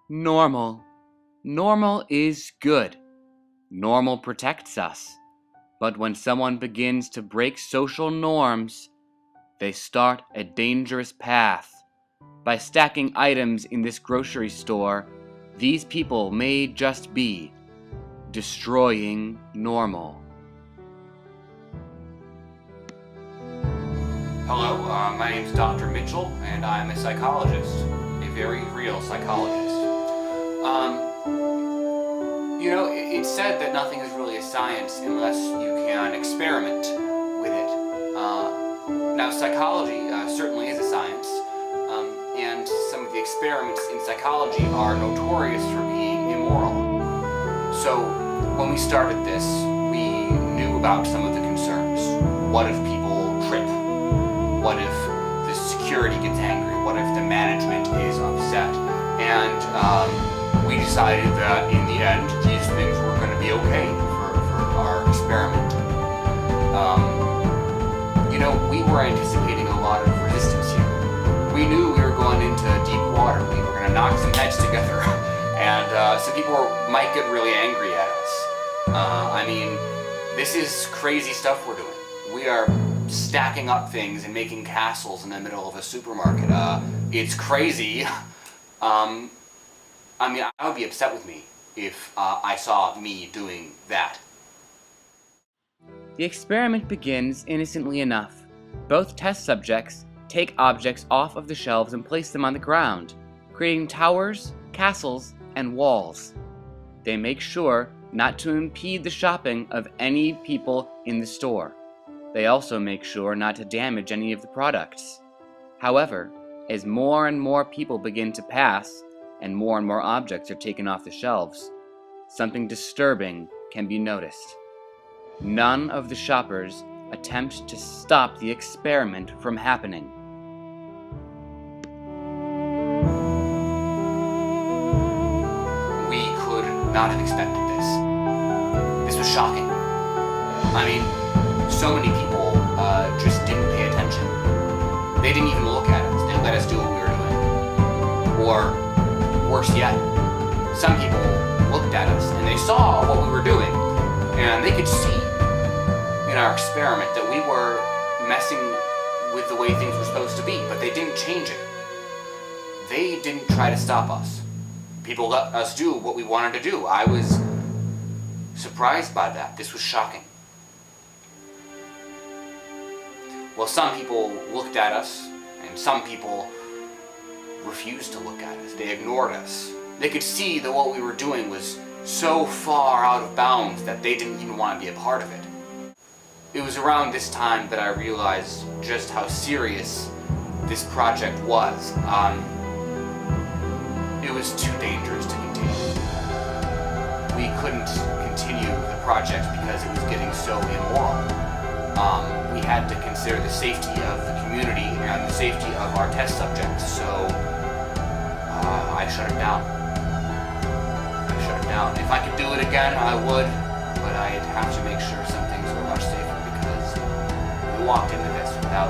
Normal. Normal is good. Normal protects us. But when someone begins to break social norms, they start a dangerous path. By stacking items in this grocery store, these people may just be destroying normal. Hello, my name's Dr. Mitchell, and I'm a psychologist, a very real psychologist. It's said that nothing is really a science unless you can experiment with it. Now, psychology certainly is a science, and some of the experiments in psychology are notorious for being immoral. So, when we started this, we knew about some of the concerns. What if people trip? What if the security gets angry? What if the management is upset? And we decided that in the end, these things were going to be okay for our experiment. We were anticipating a lot of resistance here. We knew we were going into deep water. We were going to knock some heads together. And some people might get really angry at us. This is crazy stuff we're doing. We are stacking up things and making castles in the middle of a supermarket. It's crazy. I would be upset with me if I saw me doing that. The experiment begins innocently enough. Both test subjects take objects off of the shelves and place them on the ground, creating towers, castles, and walls. They make sure not to impede the shopping of any people in the store. They also make sure not to damage any of the products. However, as more and more people begin to pass, and more objects are taken off the shelves, something disturbing can be noticed. None of the shoppers attempt to stop the experiment from happening. We could not have expected this. This was shocking. So many people just didn't pay attention. They didn't even look at us. They let us do what we were doing. Or, worse yet, some people looked at us and they saw what we were doing, and they could see in our experiment that we were messing with the way things were supposed to be, but they didn't change it. They didn't try to stop us. People let us do what we wanted to do. I was surprised by that. This was shocking. Well, some people looked at us, and some people refused to look at us. They ignored us. They could see that what we were doing was so far out of bounds that they didn't even want to be a part of it. It was around this time that I realized just how serious this project was. It was too dangerous to continue. We couldn't continue the project because it was getting so immoral. We had to consider the safety of the community and the safety of our test subjects, so I shut it down. If I could do it again, I would, but I'd have to make sure some things were much safer because we walked into this without